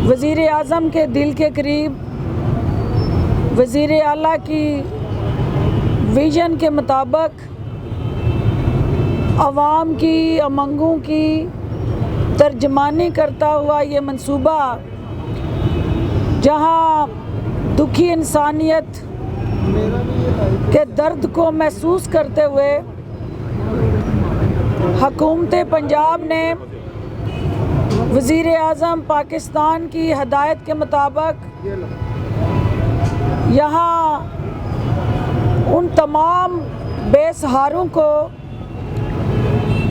वज़ीर आज़म के दिल के करीब, वज़ीर आला की विज़न के मुताबिक आवाम की उमंगों की तर्जमानी करता हुआ ये मंसूबा, जहां दुखी इंसानियत के दर्द को महसूस करते हुए हुकूमत पंजाब ने वज़ीर आज़म पाकिस्तान की हदायत के मुताबिक यहाँ उन तमाम बेसहारों को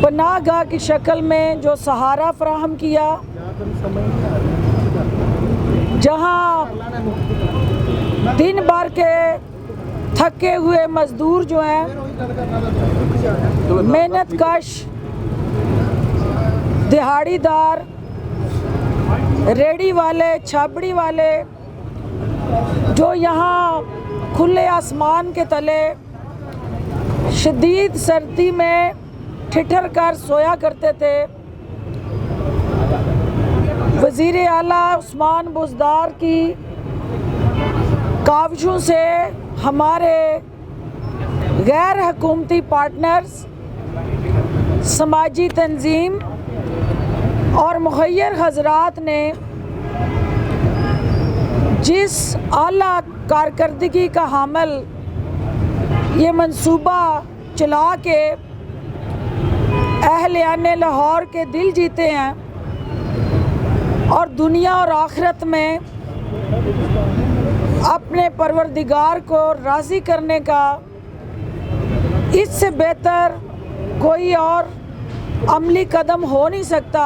पनाहगाह की शक्ल में जो सहारा फराहम किया, जहाँ दिन भर के थके हुए मज़दूर जो हैं, मेहनत कश दिहाड़ीदार, रेडी वाले, छाबड़ी वाले, जो यहाँ खुले आसमान के तले शदीद सर्दी में ठिठर कर सोया करते थे, वज़ीर आला उस्मान बुज़दार की काविशों से हमारे गैर हुकूमती पार्टनर्स, समाजी तंजीम और मुखय्यर हज़रात ने जिस आला कारकर्दगी का हामिल ये मंसूबा चला के अहले लाहौर के दिल जीते हैं और दुनिया और आखिरत में अपने परवरदिगार को राज़ी करने का इससे बेहतर कोई और अमली कदम हो नहीं सकता।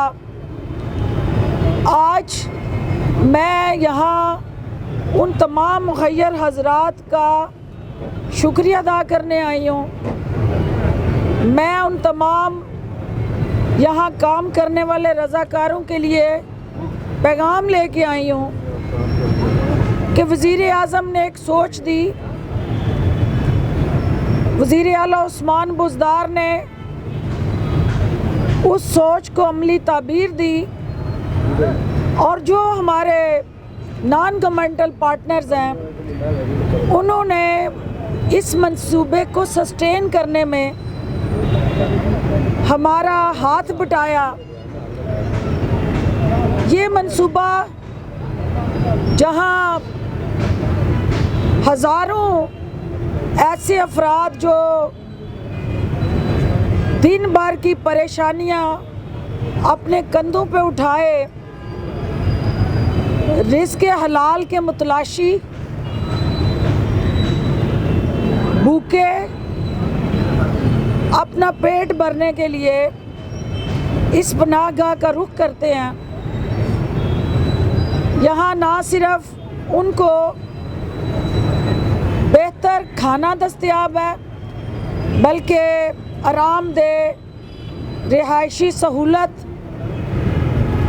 आज मैं यहाँ उन तमाम मुखय्यर हज़रात का शुक्रिया अदा करने आई हूँ। मैं उन तमाम यहाँ काम करने वाले रज़ाकारों के लिए पैगाम लेके आई हूँ कि वज़ीर आज़म ने एक सोच दी, वज़ीर आला उस्मान बुज़दार ने उस सोच को अमली ताबीर दी और जो हमारे नॉन गवर्नमेंटल पार्टनर्स हैं उन्होंने इस मंसूबे को सस्टेन करने में हमारा हाथ बटाया। ये मंसूबा जहां हज़ारों ऐसे अफराद जो दिन भर की परेशानियां अपने कंधों पे उठाए, रिज़्क़ हलाल के मुतलाशी, भूखे अपना पेट भरने के लिए इस पनाहगाह का रुख करते हैं। यहाँ ना सिर्फ उनको बेहतर खाना दस्तयाब है, बल्कि आरामदेह रिहायशी सहूलत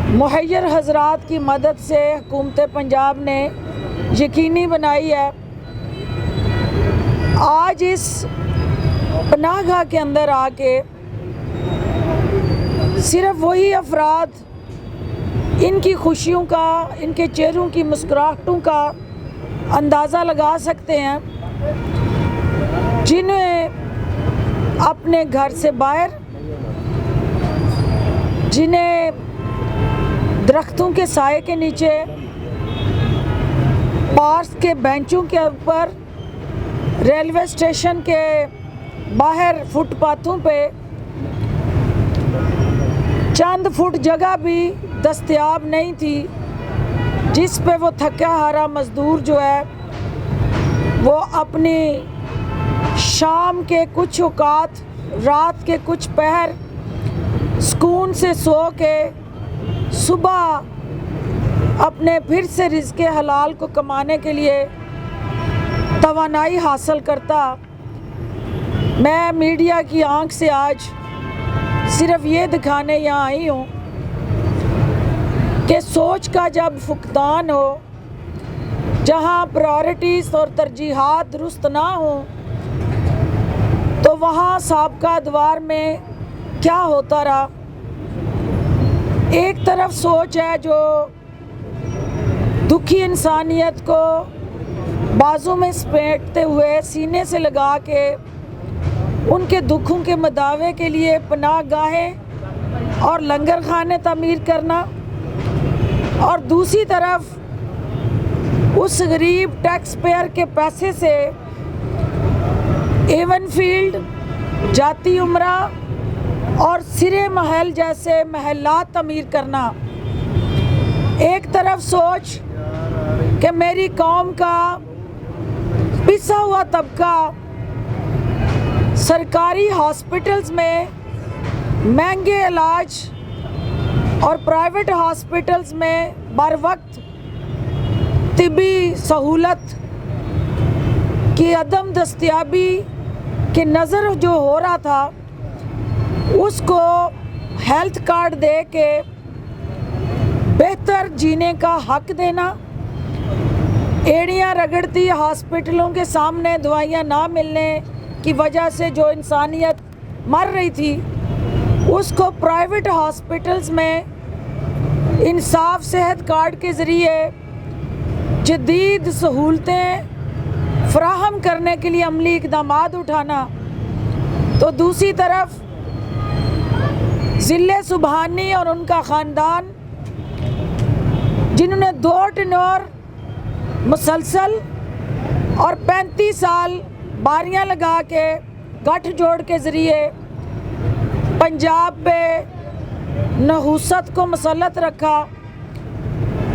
मुहय्यर हज़रात की मदद से हुकूमत पंजाब ने यकीनी बनाई है। आज इस पनाहगाह के अंदर आके सिर्फ वही अफराद इनकी खुशियों का, इनके चेहरों की मुस्कुराहटों का अंदाज़ा लगा सकते हैं जिन्हें अपने घर से बाहर, जिन्हें दरख्तों के साए के नीचे, पार्क के बेंचों के ऊपर, रेलवे स्टेशन के बाहर फुटपाथों पे चंद फुट जगह भी दस्तयाब नहीं थी जिस पे वो थका हारा मज़दूर जो है वो अपनी शाम के कुछ औकात, रात के कुछ पहर सुकून से सो के सुबह अपने फिर से रिज़्क़ हलाल को कमाने के लिए तवानाई हासिल करता। मैं मीडिया की आंख से आज सिर्फ ये दिखाने यहाँ आई हूँ कि सोच का जब फुकदान हो, जहाँ प्रायोरिटीज़ और तरजीहात दुरुस्त ना हो, तो वहाँ साबका दवार में क्या होता रहा। एक तरफ सोच है जो दुखी इंसानियत को बाजू में समेटते हुए सीने से लगा के उनके दुखों के मदावे के लिए पनाह गाहें और लंगर खाने तामीर करना, और दूसरी तरफ उस गरीब टैक्स पेयर के पैसे से एवन फील्ड, जाती उमरा और सिरे महल जैसे महलात तामीर करना। एक तरफ सोच कि मेरी कौम का पिसा हुआ तबका सरकारी हॉस्पिटल्स में महंगे इलाज और प्राइवेट हॉस्पिटल्स में बर वक्त तिबी सहूलत की अदम दस्तयाबी की नज़र जो हो रहा था, उसको हेल्थ कार्ड दे के बेहतर जीने का हक देना, एड़ियाँ रगड़ती हॉस्पिटलों के सामने दवाइयाँ ना मिलने की वजह से जो इंसानियत मर रही थी, उसको प्राइवेट हॉस्पिटल्स में इंसाफ सेहत कार्ड के ज़रिए जदीद सहूलतें फराहम करने के लिए अमली इक़दामात उठाना। तो दूसरी तरफ ज़िले सुबहानी और उनका ख़ानदान, जिन्होंने 2 टनोर मुसलसल और 35 साल बारियां लगा के गठजोड़ के ज़रिए पंजाब पे नहूसत को मसलत रखा।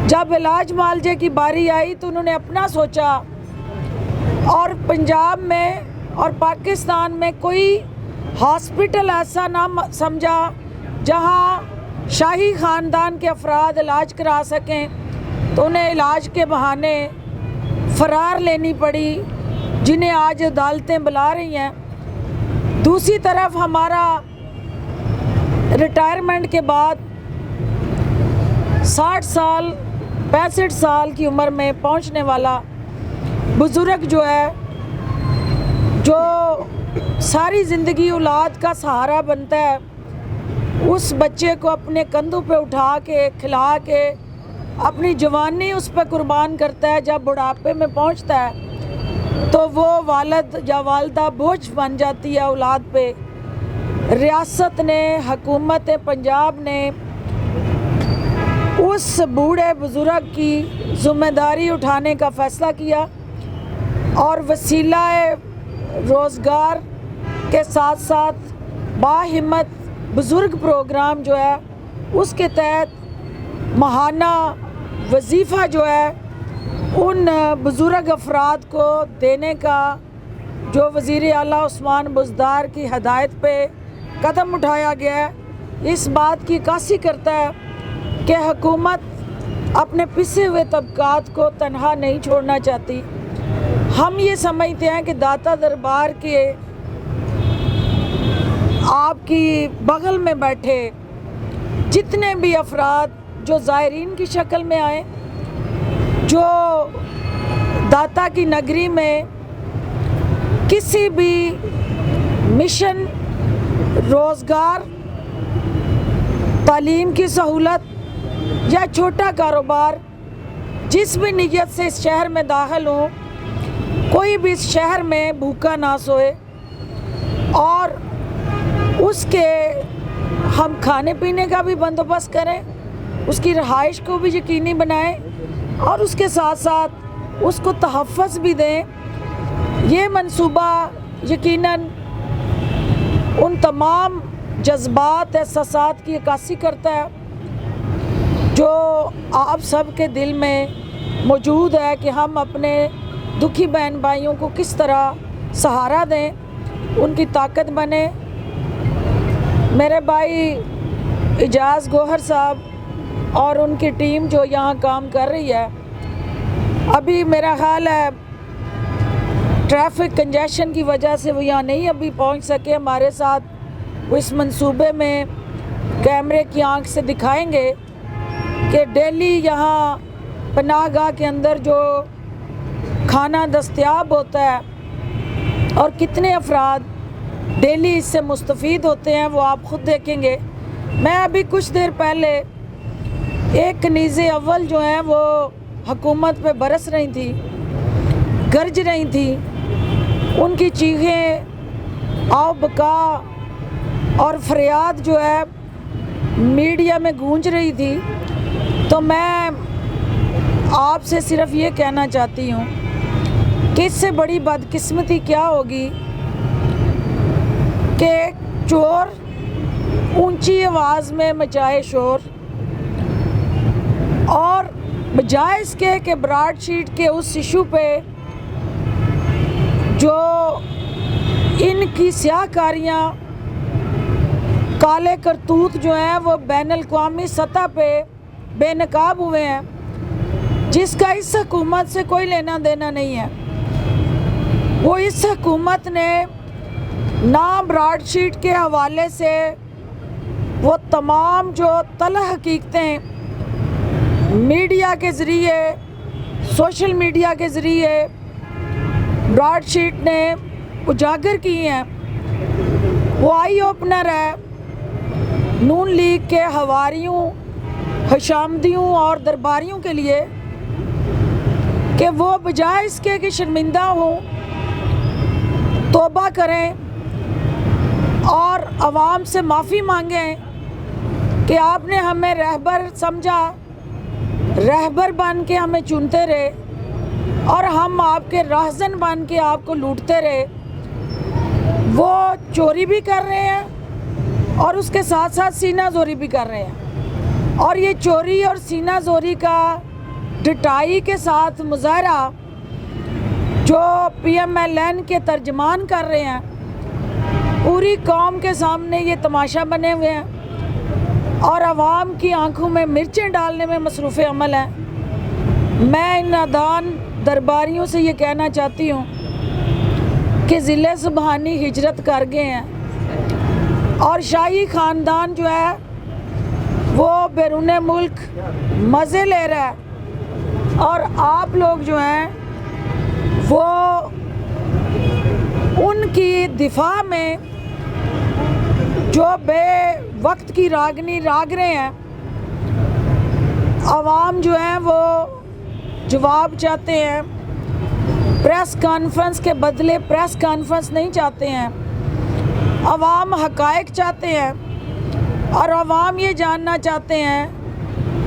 जब इलाज मालजे की बारी आई तो उन्होंने अपना सोचा और पंजाब में और पाकिस्तान में कोई हॉस्पिटल ऐसा ना समझा जहां शाही ख़ानदान के अफराद इलाज करा सकें, तो उन्हें इलाज के बहाने फ़रार लेनी पड़ी, जिन्हें आज अदालतें बुला रही हैं। दूसरी तरफ हमारा रिटायरमेंट के बाद 60 साल 65 साल की उम्र में पहुंचने वाला बुज़ुर्ग जो है, जो सारी ज़िंदगी औलाद का सहारा बनता है, उस बच्चे को अपने कंधों पे उठा के खिला के अपनी जवानी उस पर कुर्बान करता है। जब बुढ़ापे में पहुंचता है तो वो वालिद या वालदा बोझ बन जाती है औलाद पे। रियासत ने, हुकूमत पंजाब ने उस बूढ़े बुज़ुर्ग की ज़िम्मेदारी उठाने का फ़ैसला किया और वसीला रोज़गार के साथ साथ बाहिम्मत बुज़ुर्ग प्रोग्राम जो है, उसके तहत माहाना वजीफ़ा जो है उन बुज़ुर्ग अफराद को देने का जो वज़ीर आला उस्मान बुज़दार की हदायत पे कदम उठाया गया है, इस बात की अक्कासी करता है कि हुकूमत अपने पिसे हुए तबकात को तनहा नहीं छोड़ना चाहती। हम ये समझते हैं कि दाता दरबार के आपकी बगल में बैठे जितने भी अफराद जो ज़ायरीन की शक्ल में आए, जो दाता की नगरी में किसी भी मिशन, रोज़गार, तालीम की सहूलत या छोटा कारोबार, जिस भी नीयत से इस शहर में दाखिल हो, कोई भी इस शहर में भूखा ना सोए और उसके हम खाने पीने का भी बंदोबस्त करें, उसकी रहाइश को भी यकीनी बनाएं और उसके साथ साथ उसको तहफ़्फ़ुज़ भी दें। ये मंसूबा यकीनन उन तमाम जज्बात एहसासात की अक्कासी करता है जो आप सब के दिल में मौजूद है कि हम अपने दुखी बहन भाइयों को किस तरह सहारा दें, उनकी ताकत बने। मेरे भाई इजाज़ गौहर साहब और उनकी टीम जो यहाँ काम कर रही है, अभी मेरा ख्याल है ट्रैफिक कंजेशन की वजह से वो यहाँ नहीं अभी पहुँच सके हमारे साथ। वो इस मंसूबे में कैमरे की आंख से दिखाएंगे कि डेली यहाँ पनाहगाह के अंदर जो खाना दस्तयाब होता है और कितने अफराद डेली इससे मुस्तफ़ीद होते हैं, वो आप ख़ुद देखेंगे। मैं अभी कुछ देर पहले एक कनीज़े अव्वल जो हैं वो हुकूमत पे बरस रही थी, गरज रही थी, उनकी चीखें आओ बका और फरियाद जो है मीडिया में गूंज रही थी, तो मैं आपसे सिर्फ ये कहना चाहती हूँ कि इससे बड़ी बदकिस्मती क्या होगी कि चोर ऊंची आवाज़ में मचाए शोर, और बजाय इसके कि ब्रॉडशीट के उस इशू पे जो इनकी स्याहकारियाँ, काले करतूत जो हैं वो बैनुल-अक़वामी सतह पे बेनकाब हुए हैं, जिसका इस हुकूमत से कोई लेना देना नहीं है। वो इस हुकूमत ने ना ब्रॉडशीट के हवाले से वो तमाम जो तलह हकीकतें मीडिया के ज़रिए, सोशल मीडिया के ज़रिए ब्रॉडशीट ने उजागर की हैं, वो आई ओपनर है नून लीग के हवारियों, हशामदियों और दरबारियों के लिए कि वो बजाय इसके कि शर्मिंदा हों, तौबा करें और आवाम से माफ़ी मांगें कि आपने हमें रहबर समझा, रहबर बन के हमें चुनते रहे और हम आपके राहज़न बन के आपको लूटते रहे। वो चोरी भी कर रहे हैं और उसके साथ साथ सीना जोरी भी कर रहे हैं, और ये चोरी और सीना जोरी का डटाई के साथ मुजाहरा जो PMLN के तर्जमान कर रहे हैं, पूरी कौम के सामने ये तमाशा बने हुए हैं और आवाम की आंखों में मिर्चें डालने में मसरूफ़ अमल हैं। मैं इन नादान दरबारियों से ये कहना चाहती हूँ कि ज़िले सुबहानी हिजरत कर गए हैं और शाही ख़ानदान जो है वो बैरून मुल्क मज़े ले रहा है, और आप लोग जो हैं वो उनकी दिफा में जो बे वक्त की रागनी राग रहे हैं। आवाम जो है वो जवाब चाहते हैं, प्रेस कॉन्फ्रेंस के बदले प्रेस कॉन्फ्रेंस नहीं चाहते हैं। आवाम हकायक चाहते हैं और आवाम ये जानना चाहते हैं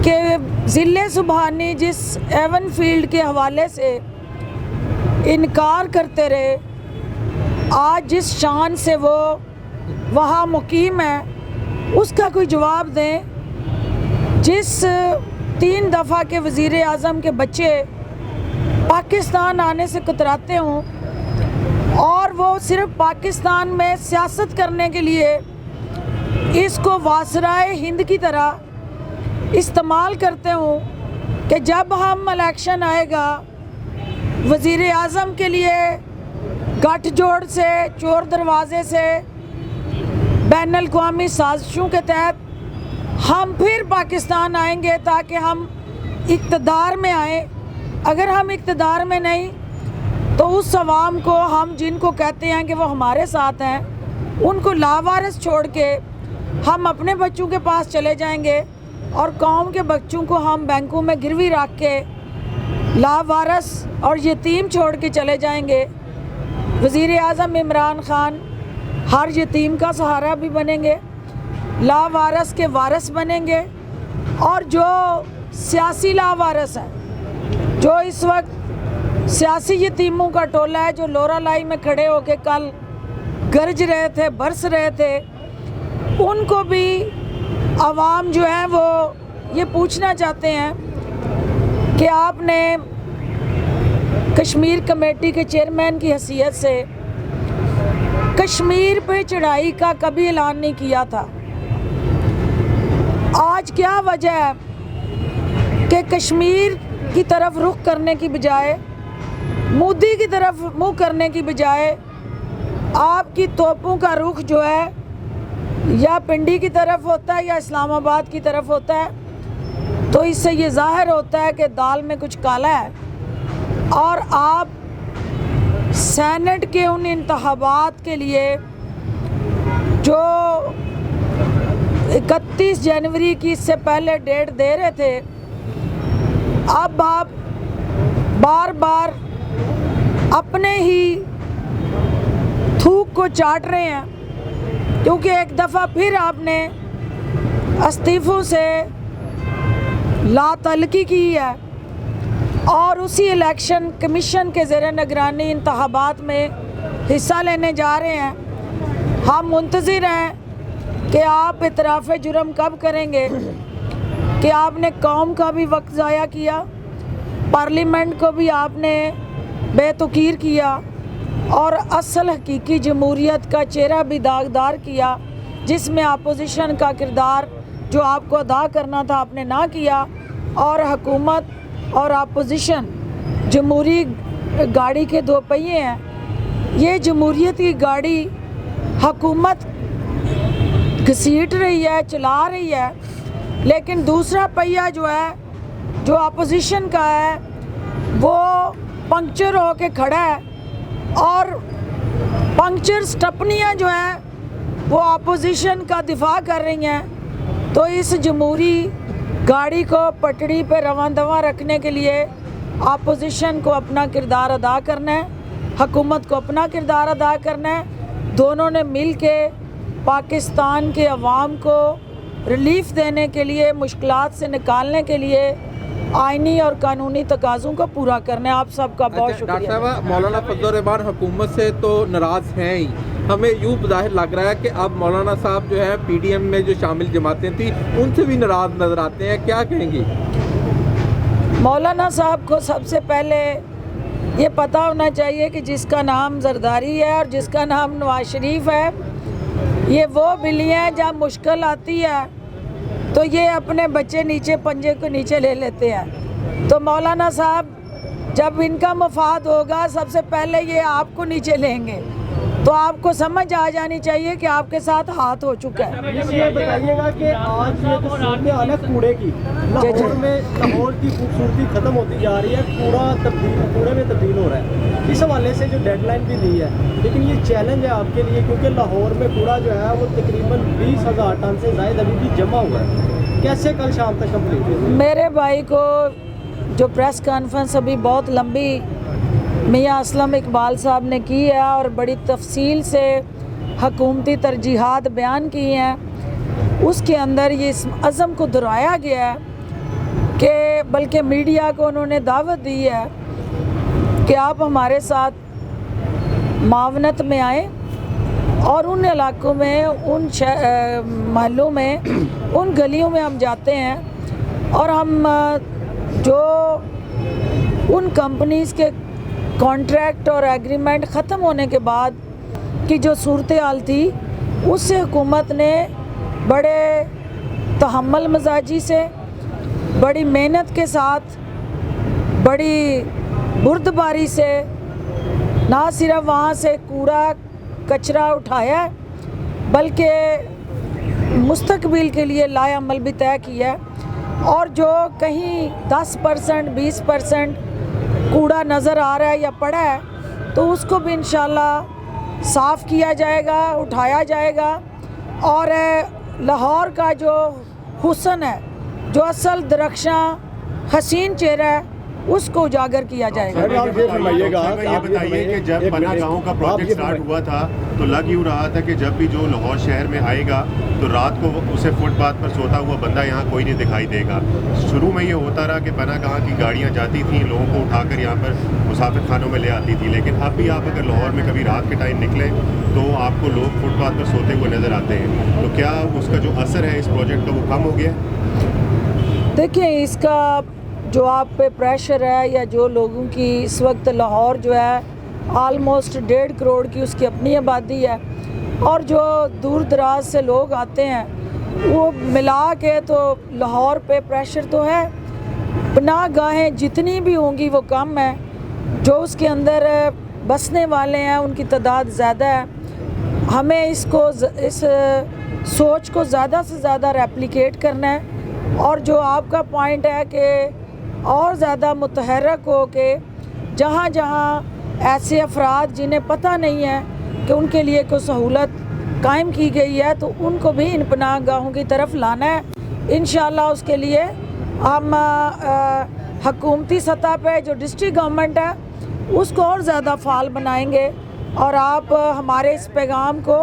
कि ज़िले सुबहानी जिस एवन फील्ड के हवाले से इनकार करते रहे, आज जिस शान से वो वहाँ मुकीम है उसका कोई जवाब दें। जिस 3 दफ़ा के वज़ीर आज़म के बच्चे पाकिस्तान आने से कतराते हों और वो सिर्फ़ पाकिस्तान में सियासत करने के लिए इसको वासराए हिंद की तरह इस्तेमाल करते हों कि जब हम इलेक्शन आएगा वज़ीर आज़म के लिए गठजोड़ से, चोर दरवाज़े से, बैनुल-अक़वामी साजिशों के तहत हम फिर पाकिस्तान आएंगे ताकि हम इक़्तिदार में आएँ। अगर हम इक़्तिदार में नहीं तो उस अवाम को, हम जिनको कहते हैं कि वो हमारे साथ हैं, उनको लावारिस छोड़ के हम अपने बच्चों के पास चले जाएंगे और कौम के बच्चों को हम बैंकों में गिरवी रख के लावारिस और यतीम छोड़ के चले जाएंगे। वज़ीर आज़म इमरान ख़ान हर यतीम का सहारा भी बनेंगे, लावारिस के वारिस बनेंगे, और जो सियासी लावारिस हैं, जो इस वक्त सियासी यतीमों का टोला है जो लोरा लाई में खड़े होकर कल गरज रहे थे, बरस रहे थे, उनको भी आवाम जो है वो ये पूछना चाहते हैं कि आपने कश्मीर कमेटी के चेयरमैन की हैसियत से कश्मीर पे चढ़ाई का कभी ऐलान नहीं किया था। आज क्या वजह है कि कश्मीर की तरफ रुख करने की बजाय, मोदी की तरफ मुँह करने की बजाय आपकी तोपों का रुख जो है या पिंडी की तरफ होता है या इस्लामाबाद की तरफ होता है, तो इससे ये ज़ाहिर होता है कि दाल में कुछ काला है। और आप सेनेट के उन इंतखाबात के लिए जो 31 जनवरी की इससे पहले डेट दे रहे थे, अब आप बार बार अपने ही थूक को चाट रहे हैं, क्योंकि एक दफ़ा फिर आपने इस्तीफ़ों से लातल्की की है और उसी इलेक्शन कमीशन के ज़ेर निगरानी इंतखाबात में हिस्सा लेने जा रहे हैं। हम मुंतज़िर हैं कि आप इतराफ़ जुर्म कब करेंगे कि आपने कौम का भी वक्त ज़ाया किया, पार्लियामेंट को भी आपने बेतुकीर किया और असल हकीकी जमहूरियत का चेहरा भी दागदार किया, जिसमें अपोजिशन का किरदार जो आपको अदा करना था आपने ना किया। और हुकूमत और अपोजिशन जमहूरी गाड़ी के दो पहिए हैं। ये जमहूरियत की गाड़ी हुकूमत घसीट रही है, चला रही है, लेकिन दूसरा पहिया जो है, जो अपोजिशन का है, वो पंक्चर होके खड़ा है और पंक्चर स्टपनियाँ जो हैं वो अपोजिशन का दिफा कर रही हैं। तो इस जमहूरी गाड़ी को पटड़ी पर रवां दवा रखने के लिए अपोजिशन को अपना किरदार अदा करना है, हुकूमत को अपना किरदार अदा करना है। दोनों ने मिल के पाकिस्तान के अवाम को रिलीफ देने के लिए, मुश्किलात से निकालने के लिए आइनी और कानूनी तकाज़ों को पूरा करना है। आप सबका बहुत शुक्रिया। डॉक्टर साहब, मौलाना फजल रहमान हुकूमत से तो नाराज़ हैं ही, हमें यूँ ज़ाहिर लग रहा है कि अब मौलाना साहब जो है PDM में जो शामिल जमातें थी उनसे भी नाराज़ नज़र आते हैं, क्या कहेंगी? मौलाना साहब को सबसे पहले ये पता होना चाहिए कि जिसका नाम जरदारी है और जिसका नाम नवाज शरीफ है, ये वो बिल्ली हैं जब मुश्किल आती है तो ये अपने बच्चे नीचे पंजे को नीचे ले लेते हैं। तो मौलाना साहब जब इनका मफाद होगा सबसे पहले ये आपको नीचे लेंगे, तो आपको समझ आ जानी चाहिए कि आपके साथ हाथ हो चुका है। ये बताइएगा कि आज ये जो सूरत हाल है कूड़े की, लाहौर की खूबसूरती खत्म होती जा रही है, कूड़े में तब्दील हो रहा है। इस हवाले से जो डेडलाइन भी दी है, लेकिन ये चैलेंज है आपके लिए क्योंकि लाहौर में कूड़ा जो है वो तकरीबन 20,000 टन से ज़ायद अभी भी जमा हुआ है। कैसे कल शाम तक कंप्लीट होगी? मेरे भाई को जो प्रेस कॉन्फ्रेंस अभी बहुत लंबी मियाँ असलम इकबाल साहब ने की है और बड़ी तफसील से हकूमती तरजीहात बयान की हैं, उसके अंदर ये इस अज़म को दोहराया गया है कि बल्कि मीडिया को उन्होंने दावत दी है कि आप हमारे साथ मावनत में आएँ और उन इलाकों में, उन महलों में, उन गलियों में हम जाते हैं और हम जो उन कंपनीज़ के कॉन्ट्रैक्ट और एग्रीमेंट ख़त्म होने के बाद की जो सूरत हाल थी, उससे हुकूमत ने बड़े तहम्मुल मजाजी से, बड़ी मेहनत के साथ, बड़ी बुर्दबारी से ना सिर्फ वहाँ से कूड़ा कचरा उठाया बल्कि मुस्तकबिल के लिए लाएअमल भी तय किया है। और जो कहीं 10% 20% कूड़ा नज़र आ रहा है या पड़ा है तो उसको भी इंशाल्लाह साफ़ किया जाएगा, उठाया जाएगा और लाहौर का जो हुस्न है, जो असल दरख्शां हसीन चेहरा है, उसको उजागर किया जाएगा। ये बताइए कि जब पनागाहों का प्रोजेक्ट स्टार्ट हुआ था तो लग यूँ रहा था कि जब भी जो लाहौर शहर में आएगा तो रात को उसे फुटपाथ पर सोता हुआ बंदा यहाँ कोई नहीं दिखाई देगा। शुरू में ये होता रहा कि पनागाह की गाड़ियाँ जाती थी, लोगों को उठाकर यहाँ पर मुसाफिर खानों में ले आती थी, लेकिन अब भी आप अगर लाहौर में कभी रात के टाइम निकलें तो आपको लोग फुटपाथ पर सोते हुए नज़र आते हैं। तो क्या उसका जो असर है इस प्रोजेक्ट का वो कम हो गया? देखिए, इसका जो आप पे प्रेशर है या जो लोगों की इस वक्त लाहौर जो है आलमोस्ट 1.5 करोड़ की उसकी अपनी आबादी है और जो दूर दराज से लोग आते हैं वो मिला के तो लाहौर पे प्रेशर तो है। पनाहगाहें जितनी भी होंगी वो कम है, जो उसके अंदर बसने वाले हैं उनकी तादाद ज़्यादा है। हमें इस सोच को ज़्यादा से ज़्यादा रेप्लिकेट करना है और जो आपका पॉइंट है कि और ज़्यादा मुतहर्रक हो के जहाँ जहाँ ऐसे अफराद जिन्हें पता नहीं है कि उनके लिए कोई सहूलत कायम की गई है तो उनको भी इन पनाहगाहों की तरफ लाना है। इंशाअल्लाह उसके लिए हम हकूमती सतह पे जो डिस्ट्रिक्ट गवर्नमेंट है उसको और ज़्यादा फाल बनाएंगे और आप हमारे इस पैगाम को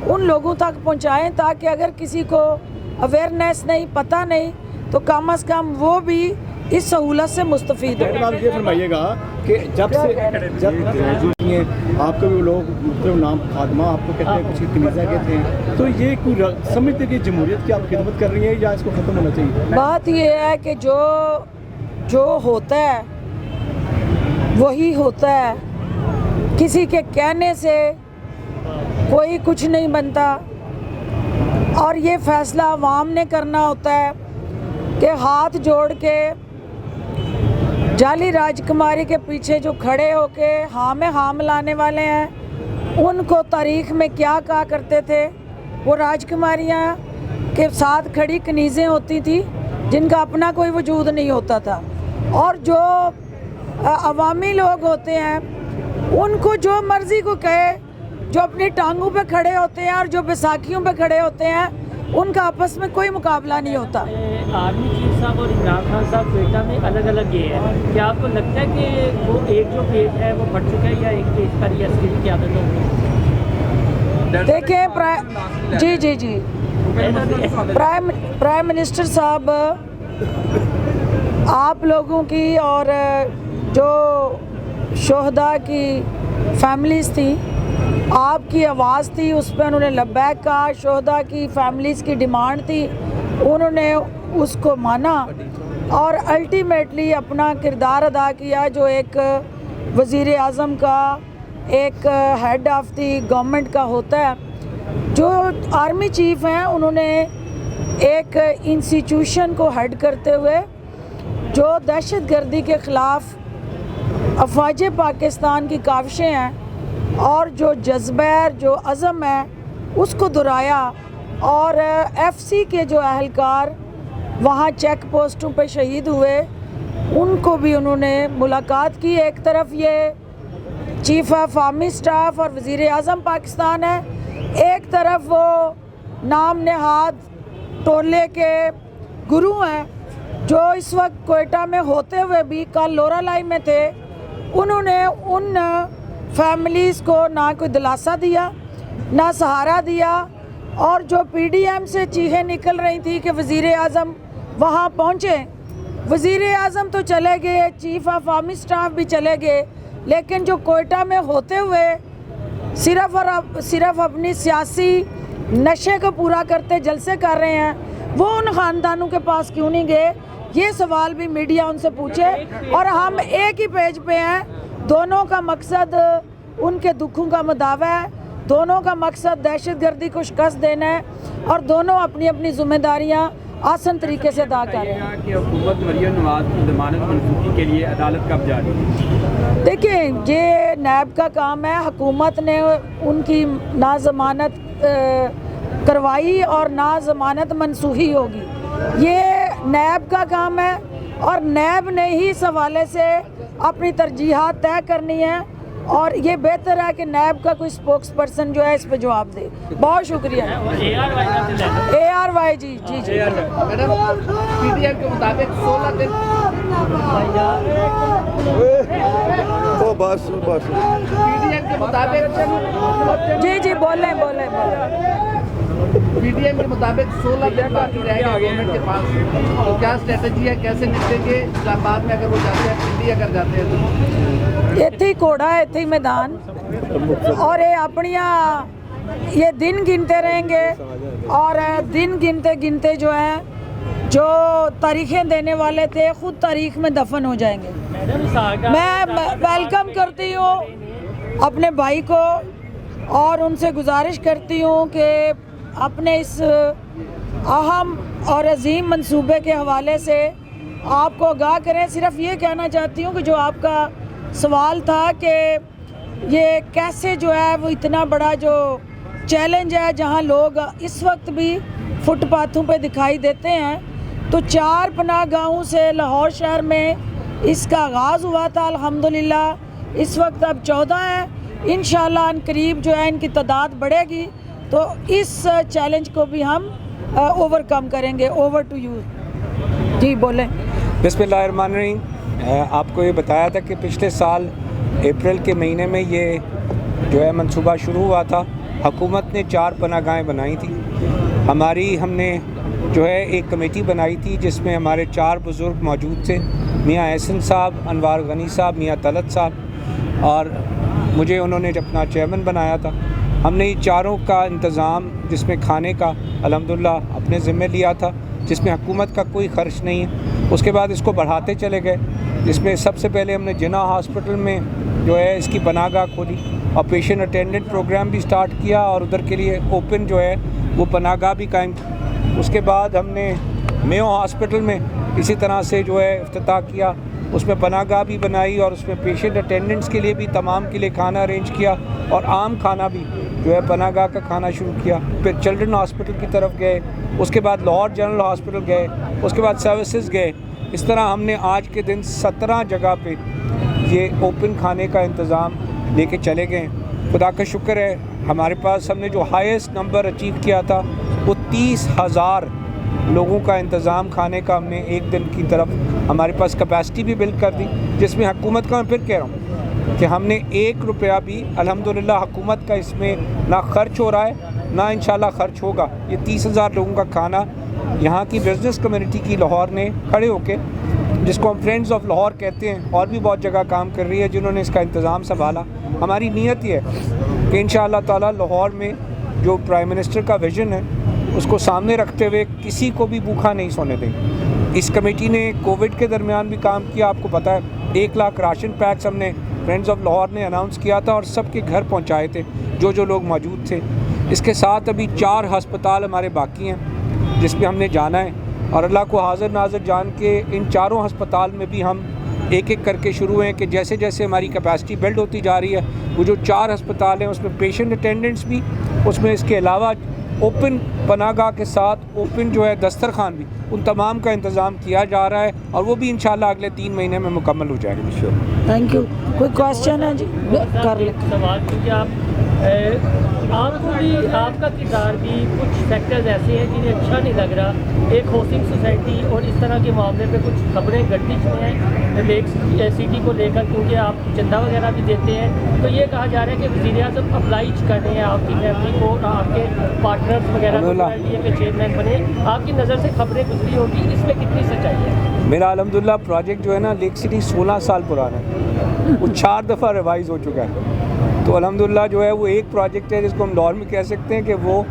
उन लोगों तक पहुंचाएं ताकि अगर किसी को अवेयरनेस नहीं, पता नहीं, तो कम से कम वो भी इस सहूलत से मुस्तफ़ीद हो। आप ये फरमाइएगा कि जब ग्रेजुएट हैं आपके भी लोग मुख्तलिफ नाम खादमा आपको कहते हैं, कुछ कनीज़ा कहते हैं, तो ये कोई समझते कि जमहूरियत की आप खिदमत कर रही हैं या इसको ख़त्म होना चाहिए? बात ये है कि जो होता है वही होता है, किसी के कहने से कोई कुछ नहीं बनता और ये फैसला अवाम ने करना होता है कि हाथ जोड़ के जाली राजकुमारी के पीछे जो खड़े होके हाँ में हाँ मिलाने वाले हैं, उनको तारीख में क्या कहा करते थे, वो राजकुमारियाँ के साथ खड़ी कनीज़ें होती थी जिनका अपना कोई वजूद नहीं होता था, और जो अवामी लोग होते हैं उनको जो मर्ज़ी को कहे, जो अपनी टांगों पे खड़े होते हैं और जो बैसाखियों पे खड़े होते हैं, उनका आपस में कोई मुकाबला नहीं होता। आर्मी चीफ साहब और इमरान खान साहब क्वेटा में अलग अलग ये है, क्या आपको लगता है कि वो एक जो पेज है वो फट चुका है या एक पेज पर ही असली की आदत होगी? देखिए जी प्राइम मिनिस्टर साहब आप लोगों की और जो शोहदा की फैमिलीज़ थी, आपकी आवाज़ थी, उस पर उन्होंने लब्बैक कहा। शोहदा की फैमिलीज़ की डिमांड थी, उन्होंने उसको माना और अल्टीमेटली अपना किरदार अदा किया जो एक वज़ीर आज़म का, एक हेड ऑफ़ दी गवर्नमेंट का होता है। जो आर्मी चीफ़ हैं उन्होंने एक इंस्टीट्यूशन को हेड करते हुए जो दहशतगर्दी के ख़िलाफ़ अफ़वाज पाकिस्तान की काविशें हैं और जो जज्बा, जो अज़म है, उसको दोहराया और एफसी के जो अहलकार वहाँ चेक पोस्टों पे शहीद हुए, उनको भी उन्होंने मुलाकात की। एक तरफ ये चीफ़ ऑफ आर्मी स्टाफ और वज़ीर आज़म पाकिस्तान है, एक तरफ वो नाम नहाद टोले के गुरु हैं जो इस वक्त कोयटा में होते हुए भी कल लोरालाई में थे। उन्होंने उन फैमिलीज़ को ना कोई दिलासा दिया, ना सहारा दिया, और जो पीडीएम से चीखें निकल रही थी कि वज़ीर आज़म वहाँ पहुँचे, वज़ीर आज़म तो चले गए, चीफ़ ऑफ आर्मी स्टाफ भी चले गए, लेकिन जो कोयटा में होते हुए सिर्फ अपनी सियासी नशे को पूरा करते जलसे कर रहे हैं, वो उन ख़ानदानों के पास क्यों नहीं गए? ये सवाल भी मीडिया उनसे पूछे। और हम एक ही पेज पे हैं, दोनों का मकसद उनके दुखों का मुदावा है, दोनों का मकसद दहशतगर्दी को शिकस्त देना है और दोनों अपनी अपनी जिम्मेदारियां आसान तरीके से अदा कर रहे हैं। कि हुकूमत मरियम नवाज की ज़मानत मनसूखी के लिए अदालत कब जारी? देखिए, ये नैब का काम है, हुकूमत ने उनकी ना ज़मानत करवाई और ना ज़मानत मनसूखी होगी, ये नैब का काम है और नैब ने ही इस हवाले से अपनी तरजीहात तय करनी है और ये बेहतर है कि नैब का कोई स्पोक्स पर्सन जो है इस पे जवाब दे। बहुत शुक्रिया। ARY जी पीडीएम के मुताबिक 16 दिन पीडीएम के मुताबिक जी बोले पीडीएम के मुताबिक 16 दिन बाकी रहेगा गवर्नमेंट के पास, तो क्या स्ट्रेटजी है, कैसे निपटेंगे इस्लामाबाद में अगर वो जाते हैं, दिल्ली अगर जाते हैं तो? इत्थे ही घोड़ा, इत्थे ही मैदान, और ये अपनिया ये दिन गिनते रहेंगे और दिन गिनते गिनते जो है जो तारीखें देने वाले थे खुद तारीख में दफन हो जाएंगे। मैं वेलकम करती हूँ अपने भाई को और उनसे गुजारिश करती हूँ कि अपने इस अहम और अजीम मंसूबे के हवाले से आपको आगाह करें। सिर्फ ये कहना चाहती हूँ कि जो आपका सवाल था कि ये कैसे जो है वो इतना बड़ा जो चैलेंज है जहाँ लोग इस वक्त भी फुटपाथों पे दिखाई देते हैं, तो 4 पनाह गाँवों से लाहौर शहर में इसका आगाज़ हुआ था। अल्हम्दुलिल्लाह इस वक्त अब 14 है, इंशाअल्लाह अनकरीब जो है इनकी तादाद बढ़ेगी, तो इस चैलेंज को भी हम ओवरकम करेंगे। ओवर टू यू जी, बोलें। बिस्मिल्लाहिर्रहमानिर्रहीम। आपको ये बताया था कि पिछले साल अप्रैल के महीने में ये जो है मंसूबा शुरू हुआ था। हुकूमत ने 4 पनाहगाहें बनाई थी। हमने जो है एक कमेटी बनाई थी जिसमें हमारे 4 बुज़ुर्ग मौजूद थे, मियाँ एहसन साहब, अनवार गनी साहब, मियाँ तलत साहब, और मुझे उन्होंने अपना चेयरमैन बनाया था। हमने ये चारों का इंतज़ाम जिसमें खाने का अल्हम्दुलिल्लाह अपने ज़िम्मे लिया था, जिसमें हुकूमत का कोई ख़र्च नहीं है। उसके बाद इसको बढ़ाते चले गए, जिसमें सबसे पहले हमने जिन्ना हॉस्पिटल में जो है इसकी पनाहगाह खोली और पेशेंट अटेंडेंट प्रोग्राम भी स्टार्ट किया और उधर के लिए ओपन जो है वो पनाहगाह भी कायम की। उसके बाद हमने मेयो हॉस्पिटल में इसी तरह से जो है इफ्तिताह किया, उसमें पनाहगाह भी बनाई और उसमें पेशेंट अटेंडेंट्स के लिए भी तमाम के लिए खाना अरेंज किया और आम खाना भी जो है पनाहगाह का खाना शुरू किया। फिर चिल्ड्रन हॉस्पिटल की तरफ गए, उसके बाद लाहौर जनरल हॉस्पिटल गए, उसके बाद सर्विसेज गए। इस तरह हमने आज के दिन 17 जगह पे ये ओपन खाने का इंतज़ाम लेके चले गए। खुदा का शुक्र है हमारे पास हमने जो हाईएस्ट नंबर अचीव किया था वो 30,000 लोगों का इंतज़ाम खाने का हमने एक दिन की तरफ हमारे पास कैपेसिटी भी बिल्ड कर दी, जिसमें हुकूमत का मैं फिर कह रहा हूँ कि हमने 1 रुपया भी अल्हम्दुलिल्लाह हुकूमत का इसमें ना खर्च हो रहा है ना इंशाल्लाह खर्च होगा। ये 30,000 लोगों का खाना यहाँ की बिज़नेस कम्युनिटी की लाहौर ने खड़े होके, जिसको हम फ्रेंड्स ऑफ लाहौर कहते हैं, और भी बहुत जगह काम कर रही है जिन्होंने इसका इंतज़ाम संभाला। हमारी नीयत ये है कि इंशाअल्लाह ताला लाहौर में जो प्राइम मिनिस्टर का विज़न है उसको सामने रखते हुए किसी को भी भूखा नहीं सोने देंगे। इस कमेटी ने कोविड के दरमियान भी काम किया। आपको पता है 1 लाख राशन पैक्स हमने फ्रेंड्स ऑफ लाहौर ने अनाउंस किया था और सबके घर पहुंचाए थे जो लोग मौजूद थे। इसके साथ अभी 4 हस्पताल हमारे बाकी हैं जिसमें हमने जाना है और अल्लाह को हाज़िर नाज़िर जान के इन 4 हस्पताल में भी हम एक एक करके शुरू हैं कि जैसे जैसे हमारी कैपेसिटी बिल्ड होती जा रही है, वो जो 4 हस्पताल हैं उसमें पेशेंट अटेंडेंट्स भी, उसमें इसके अलावा ओपन पनाहगाह के साथ ओपन जो है दस्तरखान भी, उन तमाम का इंतज़ाम किया जा रहा है और वो भी इंशाल्लाह अगले 3 महीने में मुकम्मल हो जाएगा। Thank you. कोई क्वेश्चन है जी? कर ले। सवाल क्योंकि आपको भी आपका किरदार भी कुछ सेक्टर्स ऐसे हैं जिन्हें अच्छा नहीं लग रहा। एक हाउसिंग सोसाइटी और इस तरह के मामले पे कुछ खबरें गर्दिश में हैं लेक सिटी को लेकर, क्योंकि आप चंदा वगैरह भी देते हैं। तो ये कहा जा रहा है कि वज़ीर-ए-आज़म अप्लाई कर रहे हैं आपकी फैमिली को, आपके पार्टनर्स वगैरह के चेयरमैन बने। आपकी नज़र से खबरें गुजरी होगी, इसमें कितनी सच्चाई है? मेरा अल्हम्दुलिल्लाह प्रोजेक्ट जो है ना लेक सिटी 16 साल पुराना है, वो 4 दफ़ा रिवाइज़ हो चुका है। तो अल्हम्दुलिल्लाह जो है वो एक प्रोजेक्ट है जिसको हम लाहौर में कह सकते हैं कि वो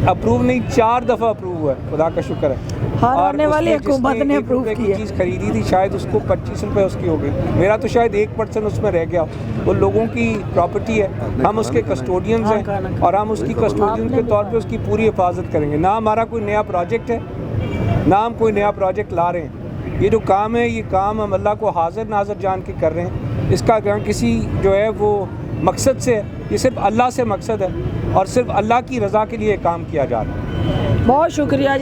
अप्रूव नहीं 4 दफ़ा अप्रूव हुआ है, खुदा का शुक्र है। हर आने वाली हुकूमत ने अप्रूव की किया। चीज़ खरीदी थी शायद उसको 25 रुपये उसकी हो गई, मेरा तो शायद 1% उसमें रह गया। वो लोगों की प्रॉपर्टी है, हम उसके कस्टोडियंस हैं और हम उसकी कस्टोडियन के तौर पे उसकी पूरी हिफाजत करेंगे। ना हमारा कोई नया प्रोजेक्ट है, ना हम कोई नया प्रोजेक्ट ला रहे हैं। ये जो काम है ये काम हम अल्लाह को हाज़िर नाज़िर जान के कर रहे हैं। इसका किसी जो है वो मकसद से, ये सिर्फ अल्लाह से मकसद है और सिर्फ अल्लाह की रज़ा के लिए काम किया जा रहा है। बहुत शुक्रिया जी।